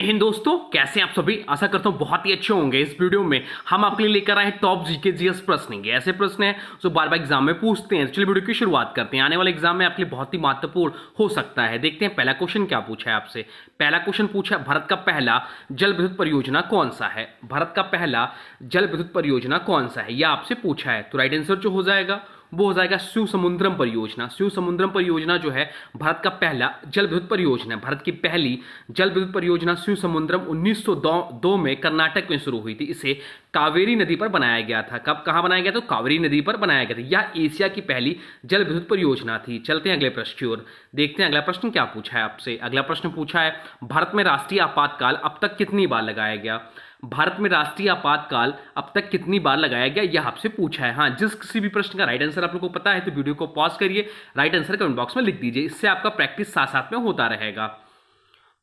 इन दोस्तों, कैसे आप सभी? आशा करता हूँ बहुत ही अच्छे होंगे। इस वीडियो में हम आपके लिए लेकर आए हैं टॉप जीके जीएस प्रश्न। ये ऐसे प्रश्न हैं जो बार बार एग्जाम में पूछते हैं। चलिए वीडियो की शुरुआत करते हैं। आने वाले एग्जाम में आपके लिए बहुत ही महत्वपूर्ण हो सकता है। देखते हैं पहला क्वेश्चन क्या पूछा है आपसे। पहला क्वेश्चन पूछा है, भारत का पहला जल विद्युत परियोजना कौन सा है? भारत का पहला जल विद्युत परियोजना कौन सा है, यह आपसे पूछा है। तो राइट आंसर जो हो जाएगा वो हो जाएगा शिव समुद्रम परियोजना। शिव समुद्रम परियोजना जो है भारत का पहला जल विद्युत परियोजना है। भारत की पहली जल विद्युत परियोजना शिव समुद्रम 1902 में कर्नाटक में शुरू हुई थी। इसे कावेरी नदी पर बनाया गया था। कब, कहां बनाया गया? तो कावेरी नदी पर बनाया गया था। यह एशिया की पहली जल विद्युत परियोजना थी। चलते हैं अगले प्रश्न की ओर। देखते हैं अगला प्रश्न क्या पूछा है आपसे। अगला प्रश्न पूछा है, भारत में राष्ट्रीय आपातकाल अब तक कितनी बार लगाया गया? भारत में राष्ट्रीय आपातकाल अब तक कितनी बार लगाया गया, यह आपसे पूछा है। हाँ, जिस किसी भी प्रश्न का राइट आंसर आप लोगों को पता है तो वीडियो को पॉज करिए, राइट आंसर कमेंट बॉक्स में लिख दीजिए। इससे आपका प्रैक्टिस साथ साथ में होता रहेगा।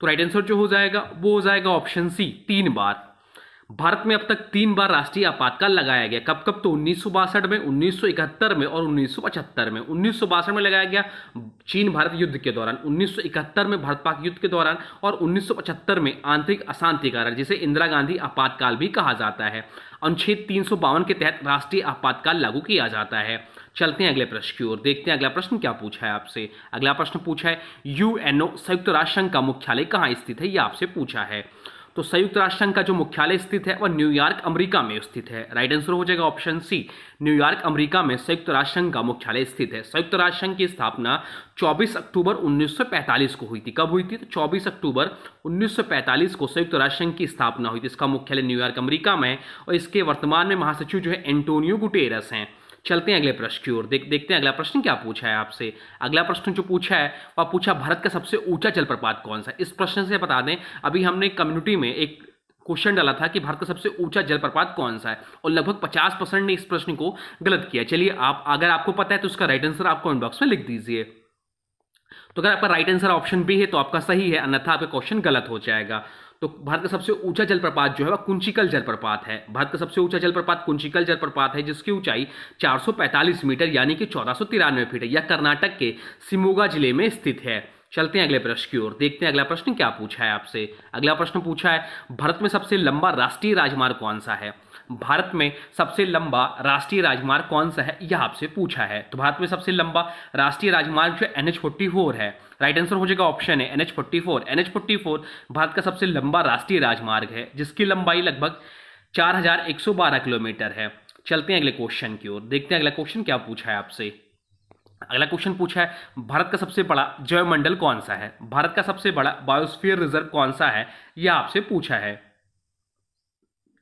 तो राइट आंसर जो हो जाएगा वो हो जाएगा ऑप्शन सी, 3 बार। भारत में अब तक 3 बार राष्ट्रीय आपातकाल लगाया गया। कब कब? तो 1962 में, 1971 में और 1975 में। 1962 में लगाया गया चीन भारत युद्ध के दौरान, 1971 में भारत पाक युद्ध के दौरान और 1975 में आंतरिक अशांति कारण, जिसे इंदिरा गांधी आपातकाल भी कहा जाता है। अनुच्छेद 352 के तहत राष्ट्रीय आपातकाल लागू किया जाता है। चलते हैं अगले प्रश्न की ओर। देखते हैं अगला प्रश्न क्या पूछा है आपसे। अगला प्रश्न पूछा है, यूएनओ संयुक्त राष्ट्र संघ का मुख्यालय कहाँ स्थित है, यह आपसे पूछा है। तो संयुक्त राष्ट्र संघ का जो मुख्यालय स्थित है वह न्यूयॉर्क अमेरिका में स्थित है। राइट आंसर हो जाएगा ऑप्शन सी, न्यूयॉर्क अमेरिका में संयुक्त राष्ट्र संघ का मुख्यालय स्थित है। संयुक्त राष्ट्र संघ की स्थापना 24 अक्टूबर 1945 को हुई थी। कब हुई थी? तो 24 अक्टूबर 1945 को संयुक्त राष्ट्र संघ की स्थापना हुई थी। इसका मुख्यालय न्यूयॉर्क अमेरिका में है और इसके वर्तमान में महासचिव जो है एंटोनियो गुटेरस हैं। चलते हैं अगले प्रश्न की ओर। देखते हैं अगला प्रश्न क्या पूछा है आपसे। अगला प्रश्न जो पूछा है वह पूछा, भारत का सबसे ऊंचा जलप्रपात कौन सा है? इस प्रश्न से बता दें, अभी हमने कम्युनिटी में एक क्वेश्चन डाला था कि भारत का सबसे ऊंचा जलप्रपात कौन सा है और लगभग 50% ने इस प्रश्न को गलत किया। चलिए, आप अगर आपको पता है तो उसका राइट आंसर आप कमेंट बॉक्स में लिख दीजिए। तो अगर आपका राइट आंसर ऑप्शन बी है तो आपका सही है, अन्यथा आपका क्वेश्चन गलत हो जाएगा। तो भारत का सबसे ऊंचा जलप्रपात जो है वह कुंचिकल जलप्रपात है। भारत का सबसे ऊंचा जलप्रपात कुंचिकल जलप्रपात है, जिसकी ऊंचाई 445 मीटर यानी कि 1493 फीट है। यह कर्नाटक के शिमोगा जिले में स्थित है। चलते हैं अगले प्रश्न की ओर। देखते हैं अगला प्रश्न क्या पूछा है आपसे। अगला प्रश्न पूछा है, भारत में सबसे लंबा राष्ट्रीय राजमार्ग कौन सा है? भारत में सबसे लंबा राष्ट्रीय राजमार्ग कौन सा है, यह आपसे पूछा है। तो भारत में सबसे लंबा राष्ट्रीय राजमार्ग जो NH44 है। राइट आंसर हो जाएगा ऑप्शन है NH44। NH44 भारत का सबसे लंबा राष्ट्रीय राजमार्ग है, जिसकी लंबाई लगभग 4112 किलोमीटर है। चलते हैं अगले क्वेश्चन की ओर। देखते हैं अगला क्वेश्चन क्या पूछा है आपसे। अगला क्वेश्चन पूछा है, भारत का सबसे बड़ा जैवमंडल कौन सा है? भारत का सबसे बड़ा बायोस्फीयर रिजर्व कौन सा है, यह आपसे पूछा है।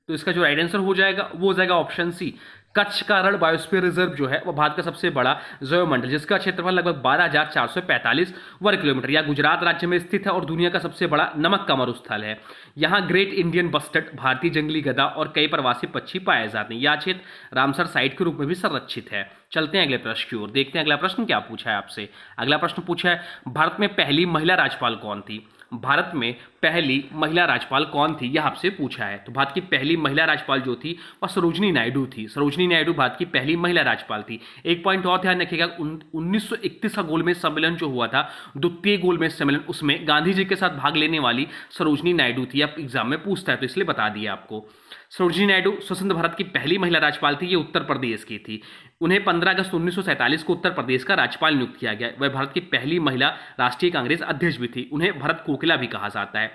तो इसका जो राइट आंसर हो जाएगा वो हो जाएगा ऑप्शन सी, कच्छ का रण बायोस्फीयर रिजर्व जो है वह भारत का सबसे बड़ा जैवमंडल, जिसका क्षेत्रफल लगभग 12,445 वर्ग किलोमीटर, यह गुजरात राज्य में स्थित है और दुनिया का सबसे बड़ा नमक का मरुस्थल है। यहाँ ग्रेट इंडियन बस्टर्ड, भारतीय जंगली गधा और कई प्रवासी पक्षी पाए जाते हैं। यह क्षेत्र रामसर साइट के रूप में भी संरक्षित है। चलते हैं अगले प्रश्न की ओर। देखते हैं अगला प्रश्न क्या पूछा है आपसे। अगला प्रश्न पूछा है, भारत में पहली महिला राज्यपाल कौन थी? भारत में पहली महिला राज्यपाल कौन थी, यह आपसे पूछा है। तो भारत की पहली महिला राज्यपाल जो थी वह सरोजनी नायडू थी। सरोजनी नायडू भारत की पहली महिला राज्यपाल थी। एक पॉइंट और ध्यान रखिएगा, 1931 का गोलमेज सम्मेलन जो हुआ था, द्वितीय गोलमेज सम्मेलन, उसमें गांधी जी के साथ भाग लेने वाली सरोजनी नायडू थी। अब एग्जाम में पूछता है तो इसलिए बता दिया आपको। सरोजनी नायडू स्वतंत्र भारत की पहली महिला राज्यपाल थी। ये उत्तर प्रदेश की थी। उन्हें 15 अगस्त 1947 को उत्तर प्रदेश का राज्यपाल नियुक्त किया गया। वह भारत की पहली महिला राष्ट्रीय कांग्रेस अध्यक्ष भी थी। उन्हें भरत कोकिला भी कहा जाता है।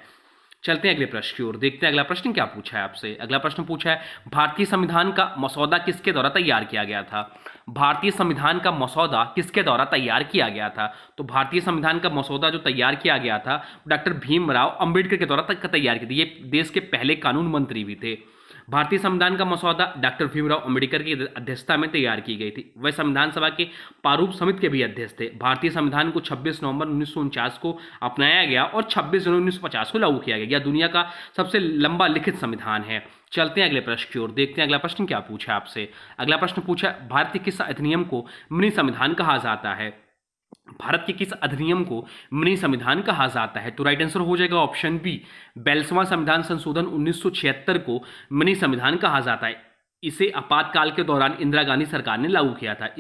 चलते हैं अगले प्रश्न की ओर। देखते हैं अगला प्रश्न क्या पूछा है आपसे। अगला प्रश्न पूछा है, भारतीय संविधान का मसौदा किसके द्वारा तैयार किया गया था? भारतीय संविधान का मसौदा किसके द्वारा तैयार किया गया था? तो भारतीय संविधान का मसौदा जो तैयार किया गया था डॉक्टर भीमराव अंबेडकर के द्वारा तैयार किया था। ये देश के पहले कानून मंत्री भी थे। भारतीय संविधान का मसौदा डॉक्टर भीमराव अंबेडकर की अध्यक्षता में तैयार की गई थी। वह संविधान सभा के प्रारूप समिति के भी अध्यक्ष थे। भारतीय संविधान को 26 नवंबर 1949 को अपनाया गया और 26 जनवरी 1950 को लागू किया गया। यह दुनिया का सबसे लंबा लिखित संविधान है। चलते हैं अगले प्रश्न की ओर। देखते हैं अगला प्रश्न क्या पूछा आपसे। अगला प्रश्न पूछा, भारत के किस अधिनियम को मिनी संविधान कहा जाता है? भारत के किस अधिनियम को मिनी संविधान कहा जाता है? तो राइट आंसर हो जाएगा ऑप्शन बी, 42वां संविधान संशोधन 1976 को मिनी संविधान कहा जाता है। इसे आपातकाल के दौरान इंदिरा गांधी सरकार ने लागू किया था।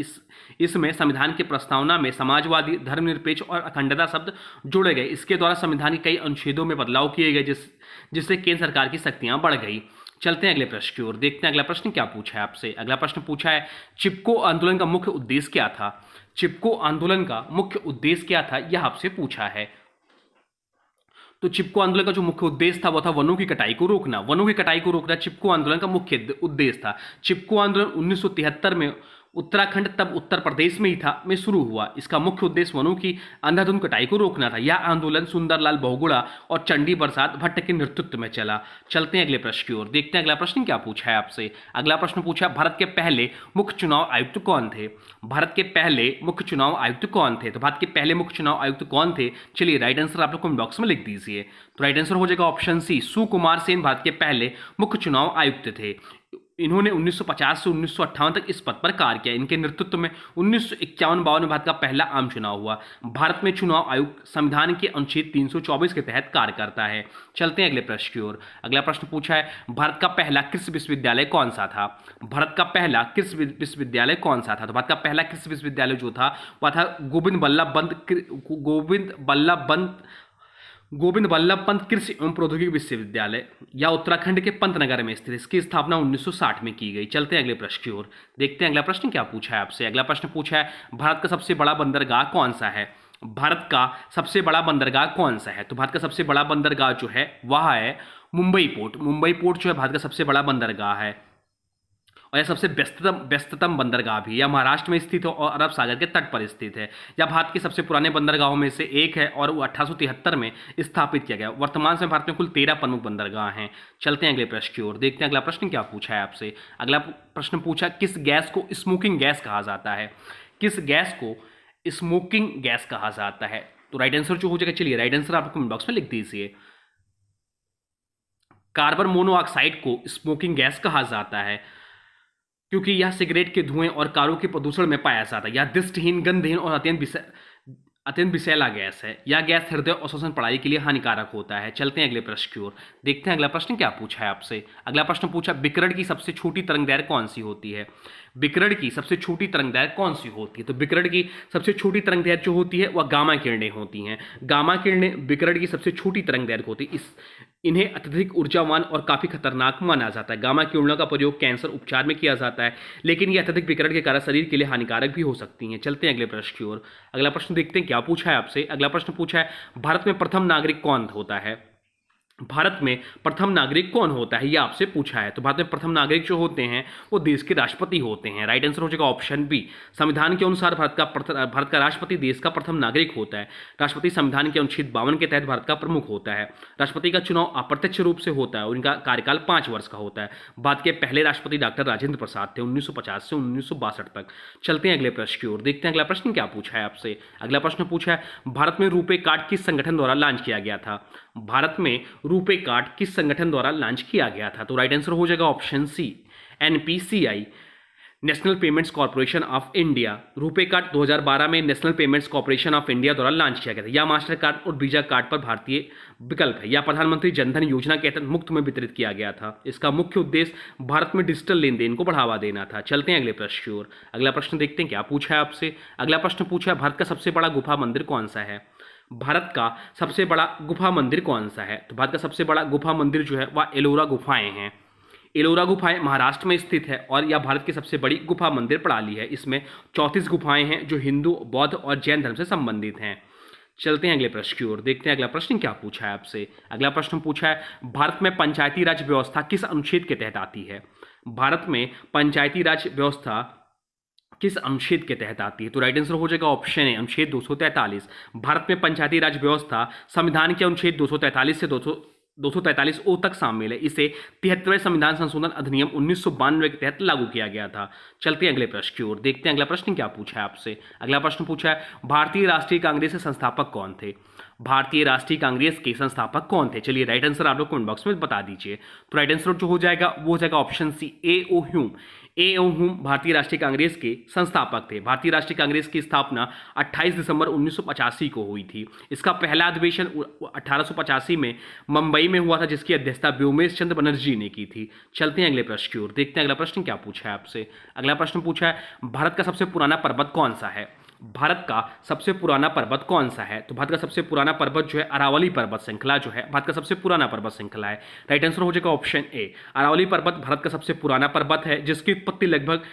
इसमें संविधान की प्रस्तावना में समाजवादी, धर्मनिरपेक्ष और अखंडता शब्द जोड़े गए। इसके द्वारा संविधान के कई अनुच्छेदों में बदलाव किए गए, जिससे केंद्र सरकार की शक्तियां बढ़ गई। चलते हैं अगले प्रश्न की ओर, देखते हैं अगला प्रश्न क्या पूछा है आपसे। अगला प्रश्न पूछा है, चिपको आंदोलन का मुख्य उद्देश्य क्या था। चिपको आंदोलन का मुख्य उद्देश्य क्या था, यह आपसे पूछा है। तो चिपको आंदोलन का जो मुख्य उद्देश्य था वो था वनों की कटाई को रोकना। वनों की कटाई को रोकना चिपको आंदोलन का मुख्य उद्देश्य था। चिपको आंदोलन 1973 में उत्तराखंड, तब उत्तर प्रदेश में ही था, में शुरू हुआ। इसका मुख्य उद्देश्य वनों की अंधाधुंध कटाई को रोकना था। यह आंदोलन सुंदरलाल बहुगुणा और चंडी प्रसाद भट्ट के नेतृत्व में चला। चलते हैं अगले प्रश्न की ओर, देखते हैं अगला प्रश्न क्या पूछा है आपसे। अगला प्रश्न पूछा, भारत के पहले मुख्य चुनाव आयुक्त कौन थे। भारत के पहले मुख्य चुनाव आयुक्त कौन थे। तो भारत के पहले मुख्य चुनाव आयुक्त कौन थे, चलिए राइट आंसर आप लोग कमेंट बॉक्स में लिख दीजिए। तो राइट आंसर हो जाएगा ऑप्शन सी, सुकुमार सेन भारत के पहले मुख्य चुनाव आयुक्त थे। इन्होंने 1950 से 1958 तक इस पद पर कार्य किया। इनके नेतृत्व में 1951-52 में भारत का पहला आम चुनाव हुआ। भारत में चुनाव आयोग संविधान के अनुच्छेद 324 के तहत कार्य करता है। चलते हैं अगले प्रश्न की ओर। अगला प्रश्न पूछा है, भारत का पहला कृषि विश्वविद्यालय कौन सा था। भारत का पहला कृषि विश्वविद्यालय कौन सा था। तो भारत का पहला कृषि विश्वविद्यालय जो था वह था गोविंद बल्लभ पंत कृषि एवं प्रौद्योगिकी विश्वविद्यालय, या उत्तराखंड के पंतनगर में स्थित। इसकी स्थापना 1960 में की गई। चलते हैं अगले प्रश्न की ओर, देखते हैं अगला प्रश्न क्या पूछा है आपसे। अगला प्रश्न पूछा है, भारत का सबसे बड़ा बंदरगाह कौन सा है। भारत का सबसे बड़ा बंदरगाह कौन सा है। तो भारत का सबसे बड़ा बंदरगाह जो है वह है मुंबई पोर्ट। मुंबई पोर्ट जो है भारत का सबसे बड़ा बंदरगाह है और यह सबसे व्यस्ततम बंदरगाह भी। यह महाराष्ट्र में स्थित है और अरब सागर के तट पर स्थित है। यह भारत के सबसे पुराने बंदरगाहों में से एक है और वो 1873 में स्थापित किया गया। वर्तमान समय भारत में कुल 13 प्रमुख बंदरगाह हैं। चलते हैं अगले प्रश्न की ओर, देखते हैं अगला प्रश्न क्या पूछा है आपसे। अगला प्रश्न पूछा, किस गैस को स्मोकिंग गैस कहा जाता है। किस गैस को स्मोकिंग गैस कहा जाता है। तो राइट आंसर जो हो जाएगा, चलिए राइट आंसर आप कमेंट बॉक्स में लिख दीजिए। कार्बन मोनोऑक्साइड को स्मोकिंग गैस कहा जाता है क्योंकि यह सिगरेट के धुएं और कारों के प्रदूषण में पाया जाता है। यह दृष्टिहीन, गंधहीन और अत्यंत विषैला गैस है। यह गैस हृदय और श्वसन प्रणाली के लिए हानिकारक होता है। चलते हैं अगले प्रश्न की ओर, देखते हैं अगला प्रश्न क्या पूछा है आपसे। अगला प्रश्न पूछा, विकिरण की सबसे छोटी तरंगदैर्घ्य कौन सी होती है। विकिरण की सबसे छोटी तरंगदैर्घ्य कौन सी होती है। तो विकिरण की सबसे छोटी तरंगदैर्घ्य जो होती है वह गामा किरणें होती हैं। गामा किरणें विकिरण की सबसे छोटी तरंगदैर्घ्य होती है। इन्हें अत्यधिक ऊर्जावान और काफी खतरनाक माना जाता है। गामा किरणों का प्रयोग कैंसर उपचार में किया जाता है, लेकिन यह अत्यधिक विकिरण के कारण शरीर के लिए हानिकारक भी हो सकती हैं। चलते हैं अगले प्रश्न की ओर। अगला प्रश्न देखते हैं क्या पूछा है आपसे। अगला प्रश्न पूछा है, भारत में प्रथम नागरिक कौन होता है। भारत में प्रथम नागरिक कौन होता है, यह आपसे पूछा है। तो भारत में प्रथम नागरिक जो होते हैं वो देश के राष्ट्रपति होते हैं। राइट आंसर हो जाएगा ऑप्शन बी। संविधान के अनुसार भारत का राष्ट्रपति देश का प्रथम नागरिक होता है। राष्ट्रपति संविधान के अनुच्छेद 52 के तहत भारत का प्रमुख होता है। राष्ट्रपति का चुनाव अप्रत्यक्ष रूप से होता है और इनका कार्यकाल 5 वर्ष का होता है। भारत के पहले राष्ट्रपति डॉक्टर राजेंद्र प्रसाद थे 1950 से 1962 तक। चलते हैं अगले प्रश्न की ओर, देखते हैं अगला प्रश्न क्या पूछा है आपसे। अगला प्रश्न पूछा है, भारत में रुपे कार्ड किस संगठन द्वारा लॉन्च किया गया था। भारत में रुपे कार्ड किस संगठन द्वारा लॉन्च किया गया था। तो राइट आंसर हो जाएगा option C, NPCI, National Payments Corporation of India. RuPay card 2012 में National Payments Corporation of India द्वारा लॉन्च किया गया था। यह मास्टर कार्ड और वीजा कार्ड पर भारतीय विकल्प है। यह प्रधानमंत्री जनधन योजना के तहत मुफ्त में वितरित किया गया था। इसका मुख्य उद्देश्य भारत में डिजिटल लेन देन को बढ़ावा देना था। चलते हैं अगले प्रश्न की ओर। अगला प्रश्न देखते हैं क्या पूछा है आपसे। अगला प्रश्न पूछा है, भारत का सबसे बड़ा गुफा मंदिर कौन सा है। भारत का सबसे बड़ा गुफा मंदिर कौन सा है। तो भारत का सबसे बड़ा गुफा मंदिर जो है वह एलोरा गुफाएं हैं। एलोरा गुफाएं महाराष्ट्र में स्थित है और यह भारत की सबसे बड़ी गुफा मंदिर प्रणाली है। इसमें 34 गुफाएं हैं जो हिंदू, बौद्ध और जैन धर्म से संबंधित हैं। चलते हैं अगले प्रश्न की ओर, देखते हैं अगला प्रश्न क्या पूछा है आपसे। अगला प्रश्न पूछा है, भारत में पंचायती राज व्यवस्था किस अनुच्छेद के तहत आती है। भारत में पंचायती राज व्यवस्था किस अनुच्छेद के तहत आती है। तो राइट आंसर हो जाएगा ऑप्शन ए, अनुच्छेद 243। भारत में पंचायती राज व्यवस्था संविधान के अनुच्छेद 243 से 243 ओ तक शामिल है। इसे 73वें संविधान संशोधन अधिनियम 1992 के तहत लागू किया गया था। चलते हैं अगले प्रश्न की ओर, देखते हैं अगला प्रश्न क्या पूछा है आपसे। अगला प्रश्न पूछा है, भारतीय राष्ट्रीय कांग्रेस के संस्थापक कौन थे। भारतीय राष्ट्रीय कांग्रेस के संस्थापक कौन थे। चलिए राइट आंसर आप लोग कमेंट बॉक्स में बता दीजिए। तो राइट आंसर जो हो जाएगा वो हो जाएगा ऑप्शन सी, ए ओ ह्यूम। ए हूँ भारतीय राष्ट्रीय कांग्रेस के संस्थापक थे। भारतीय राष्ट्रीय कांग्रेस की स्थापना 28 दिसंबर 1985 को हुई थी। इसका पहला अधिवेशन 1885 में मुंबई में हुआ था, जिसकी अध्यक्षता व्योमेश चंद्र बनर्जी ने की थी। चलते हैं अगले प्रश्न की ओर, देखते हैं अगला प्रश्न क्या पूछा है आपसे। अगला प्रश्न पूछा है भारत का सबसे पुराना पर्वत कौन सा है। भारत का सबसे पुराना पर्वत कौन सा है? तो भारत का सबसे पुराना पर्वत जो है अरावली पर्वत श्रृंखला जो है भारत का सबसे पुराना पर्वत श्रृंखला है। राइट आंसर हो जाएगा ऑप्शन ए, अरावली पर्वत भारत का सबसे पुराना पर्वत है, जिसकी उत्पत्ति लगभग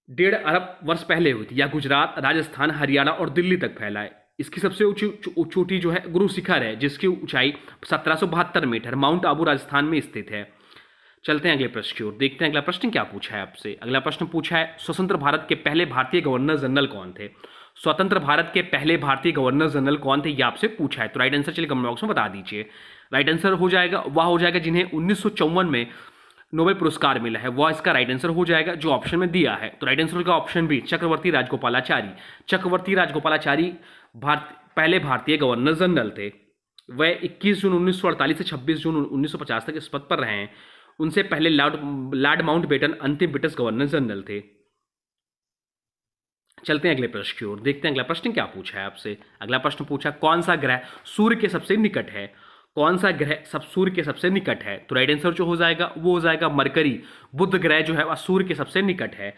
1.5 अरब वर्ष पहले हुई थी। यह गुजरात, राजस्थान, हरियाणा और दिल्ली तक फैला है। इसकी सबसे ऊंची चोटी जो है गुरु शिखर है, जिसकी ऊंचाई 1772 मीटर माउंट आबू राजस्थान में स्थित है। चलते हैं अगले प्रश्न की ओर, देखते हैं अगला प्रश्न क्या पूछा है आपसे। अगला प्रश्न पूछा है स्वतंत्र भारत के पहले भारतीय गवर्नर जनरल कौन थे। स्वतंत्र भारत के पहले भारतीय गवर्नर जनरल कौन थे, यह आपसे पूछा है। तो राइट आंसर चलिए कमेंट बॉक्स में बता दीजिए। राइट आंसर हो जाएगा वह हो जाएगा जिन्हें 1954 में नोबेल पुरस्कार मिला है, वह इसका राइट आंसर हो जाएगा जो ऑप्शन में दिया है। तो राइट आंसर होगा ऑप्शन बी, चक्रवर्ती राजगोपालाचारी। चक्रवर्ती राजगोपालाचारी पहले भारतीय गवर्नर जनरल थे। वह 21 जून 1948 से 26 जून 1950 तक इस पद पर रहे हैं। उनसे पहले लॉर्ड माउंटबेटन अंतिम ब्रिटिश गवर्नर जनरल थे। चलते हैं अगले प्रश्न की ओर, देखते हैं अगला प्रश्न क्या पूछा है आपसे। अगला प्रश्न पूछा कौन सा ग्रह सूर्य के सबसे निकट है। कौन सा ग्रह सूर्य के सबसे निकट है। तो राइट आंसर जो हो जाएगा वो हो जाएगा मरकरी। बुध ग्रह जो है वह सूर्य के सबसे निकट है।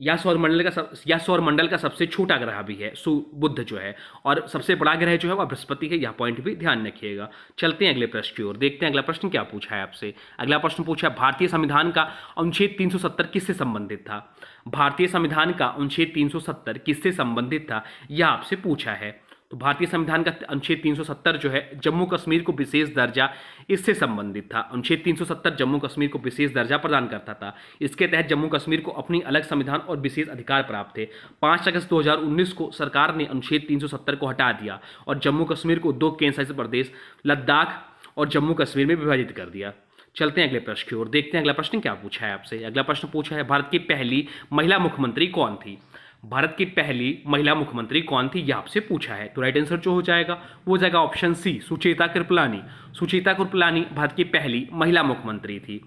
यह सौरमंडल का सबसे छोटा ग्रह भी है बुध जो है, और सबसे बड़ा ग्रह जो है वह बृहस्पति है। यह पॉइंट भी ध्यान रखिएगा। चलते हैं अगले प्रश्न की ओर, देखते हैं अगला प्रश्न क्या पूछा है आपसे। अगला प्रश्न पूछा है भारतीय संविधान का अनुच्छेद 370 किससे संबंधित था। भारतीय संविधान का अनुच्छेद 370 किससे संबंधित था, यह आपसे पूछा है। तो भारतीय संविधान का अनुच्छेद 370 जो है जम्मू कश्मीर को विशेष दर्जा, इससे संबंधित था। अनुच्छेद 370 जम्मू कश्मीर को विशेष दर्जा प्रदान करता था। इसके तहत जम्मू कश्मीर को अपनी अलग संविधान और विशेष अधिकार प्राप्त थे। 5 अगस्त 2019 को सरकार ने अनुच्छेद 370 को हटा दिया और जम्मू कश्मीर को 2 केंद्र शासित प्रदेश लद्दाख और जम्मू कश्मीर में विभाजित कर दिया। चलते हैं अगले प्रश्न की ओर, देखते हैं अगला प्रश्न क्या पूछा है आपसे। अगला प्रश्न पूछा है भारत की पहली महिला मुख्यमंत्री कौन थी। भारत की पहली महिला मुख्यमंत्री कौन थी, यह आपसे पूछा है। तो राइट आंसर जो हो जाएगा वो हो जाएगा ऑप्शन सी, सुचेता कृपलानी। सुचेता कृपलानी भारत की पहली महिला मुख्यमंत्री थी।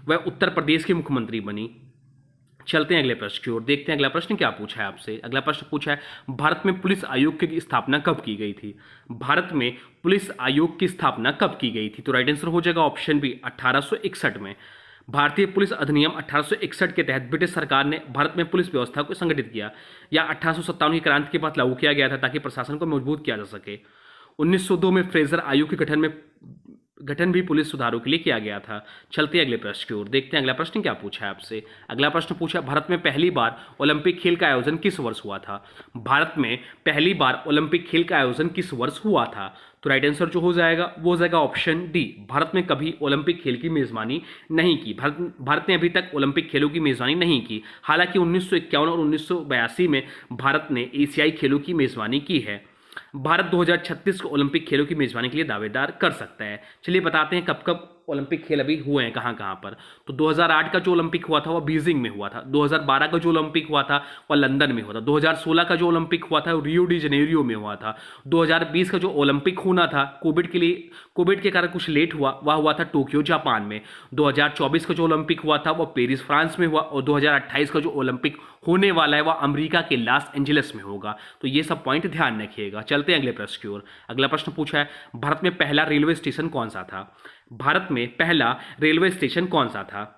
वह उत्तर प्रदेश की मुख्यमंत्री बनी। चलते हैं अगले प्रश्न की ओर, देखते हैं अगला प्रश्न क्या पूछा है आपसे। अगला प्रश्न पूछा है भारत में पुलिस आयोग की स्थापना कब की गई थी। भारत में पुलिस आयोग की स्थापना कब की गई थी। तो राइट आंसर हो जाएगा ऑप्शन बी, 1861 में। भारतीय पुलिस अधिनियम 1861 के तहत ब्रिटिश सरकार ने भारत में पुलिस व्यवस्था को संगठित किया। या 1857 की क्रांति के बाद लागू किया गया था ताकि प्रशासन को मजबूत किया जा सके। 1902 में फ्रेजर आयोग के गठन भी पुलिस सुधारों के लिए किया गया था। चलते हैं अगले प्रश्न की ओर, देखते हैं अगला प्रश्न क्या पूछा है आपसे। अगला प्रश्न पूछा भारत में पहली बार ओलंपिक खेल का आयोजन किस वर्ष हुआ था। भारत में पहली बार ओलंपिक खेल का आयोजन किस वर्ष हुआ था। तो राइट आंसर जो हो जाएगा वो हो जाएगा ऑप्शन डी, भारत में कभी ओलंपिक खेल की मेजबानी नहीं की। भारत ने अभी तक ओलंपिक खेलों की मेजबानी नहीं की। हालांकि 1951 और 1982 में भारत ने एशियाई खेलों की मेजबानी की है। भारत 2036 को ओलंपिक खेलों की मेजबानी के लिए दावेदार कर सकता है। चलिए बताते हैं कब कब ओलंपिक खेल अभी हुए हैं, कहाँ कहाँ पर। तो 2008 का जो ओलंपिक हुआ था वह बीजिंग में हुआ था। 2012 का जो ओलंपिक हुआ था वह लंदन में हुआ था। 2016 का जो ओलंपिक हुआ था वो रियो डी जनेरियो में हुआ था। 2020 का जो ओलंपिक होना था कोविड के कारण कुछ लेट हुआ, वह हुआ था टोक्यो जापान में। 2024 का जो ओलंपिक हुआ था वह पेरिस फ्रांस में हुआ, और 2028 का जो ओलंपिक होने वाला है वह अमेरिका के लॉस एंजलिस में होगा। तो ये सब पॉइंट ध्यान रखिएगा। चलते हैं अगले प्रश्न की ओर। अगला प्रश्न पूछा है भारत में पहला रेलवे स्टेशन कौन सा था। भारत में पहला रेलवे स्टेशन कौन सा था।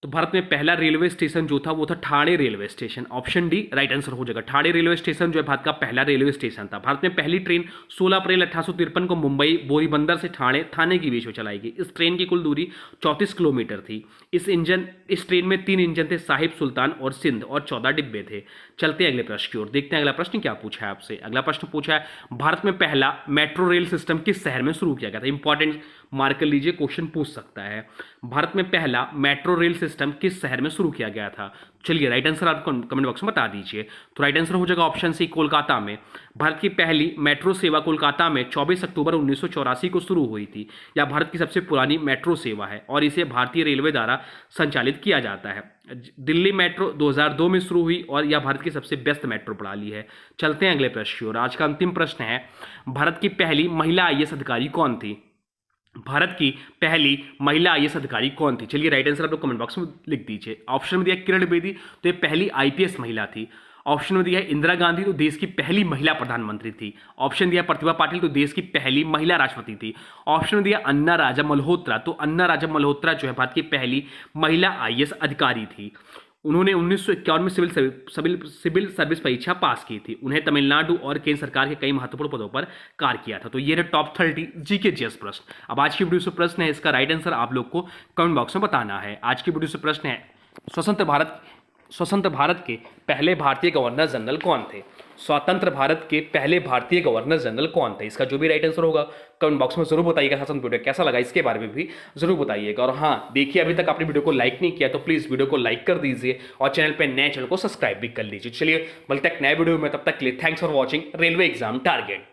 तो भारत में पहला रेलवे स्टेशन जो था वो था Thane railway station. Option D right answer हो जाएगा। ठाणे रेलवे स्टेशन जो है भारत का पहला रेलवे स्टेशन था। भारत में पहली ट्रेन 16 अप्रैल 1853 को मुंबई बोरीबंदर से थाने के बीच में चलाई गई। इस ट्रेन की कुल दूरी 34 किलोमीटर थी। इस ट्रेन में 3 इंजन थे, साहिब, सुल्तान और सिंध, और 14 डिब्बे थे। चलते हैं अगले प्रश्न की ओर, देखते हैं अगला प्रश्न क्या पूछा है आपसे। अगला प्रश्न पूछा है भारत में पहला मेट्रो रेल सिस्टम किस शहर में शुरू किया गया था। इंपॉर्टेंट मार्क कर लीजिए, क्वेश्चन पूछ सकता है। भारत में पहला मेट्रो रेल सिस्टम किस शहर में शुरू किया गया था। चलिए राइट आंसर आप कमेंट बॉक्स में बता दीजिए। तो राइट आंसर हो जाएगा ऑप्शन सी, कोलकाता में। भारत की पहली मेट्रो सेवा कोलकाता में 24 अक्टूबर 1984 को शुरू हुई थी। यह भारत की सबसे पुरानी मेट्रो सेवा है और इसे भारतीय रेलवे द्वारा संचालित किया जाता है। दिल्ली मेट्रो 2002 में शुरू हुई और यह भारत की सबसे व्यस्त मेट्रो प्रणाली है। चलते हैं अगले प्रश्न की ओर। आज का अंतिम प्रश्न है भारत की पहली महिला IAS अधिकारी कौन थी। भारत की पहली महिला आईएएस अधिकारी कौन थी? चलिए राइट आंसर आप लोग कमेंट बॉक्स में लिख दीजिए। ऑप्शन में दिया किरण बेदी, तो ये पहली आईपीएस महिला थी। ऑप्शन में दिया है इंदिरा गांधी, तो देश की पहली महिला प्रधानमंत्री थी। ऑप्शन दिया प्रतिभा पाटिल, तो देश की पहली महिला राष्ट्रपति थी। ऑप्शन में दिया अन्ना राजा मल्होत्रा, तो अन्ना राजा मल्होत्रा जो है भारत की पहली महिला आईएएस अधिकारी थी। उन्होंने 1951 में सिविल सर्विस परीक्षा पास की थी। उन्हें तमिलनाडु और केंद्र सरकार के कई महत्वपूर्ण पदों पर कार्य किया था। तो ये रहे टॉप 30 जीके जीएस प्रश्न। अब आज की वीडियो से प्रश्न है, इसका राइट आंसर आप लोग को कमेंट बॉक्स में बताना है। आज की वीडियो से प्रश्न है, स्वतंत्र भारत के पहले भारतीय गवर्नर जनरल कौन थे? स्वतंत्र भारत के पहले भारतीय गवर्नर जनरल कौन थे? इसका जो भी राइट आंसर होगा कमेंट बॉक्स में जरूर बताइएगा। शासन वीडियो कैसा लगा इसके बारे में भी जरूर बताइएगा। और हाँ, देखिए अभी तक आपने वीडियो को लाइक नहीं किया तो प्लीज वीडियो को लाइक कर दीजिए और चैनल पे नए चैनल को सब्सक्राइब भी कर लीजिए। चलिए मिलते हैं नए वीडियो में, तब तक के लिए thanks for watching railway exam target.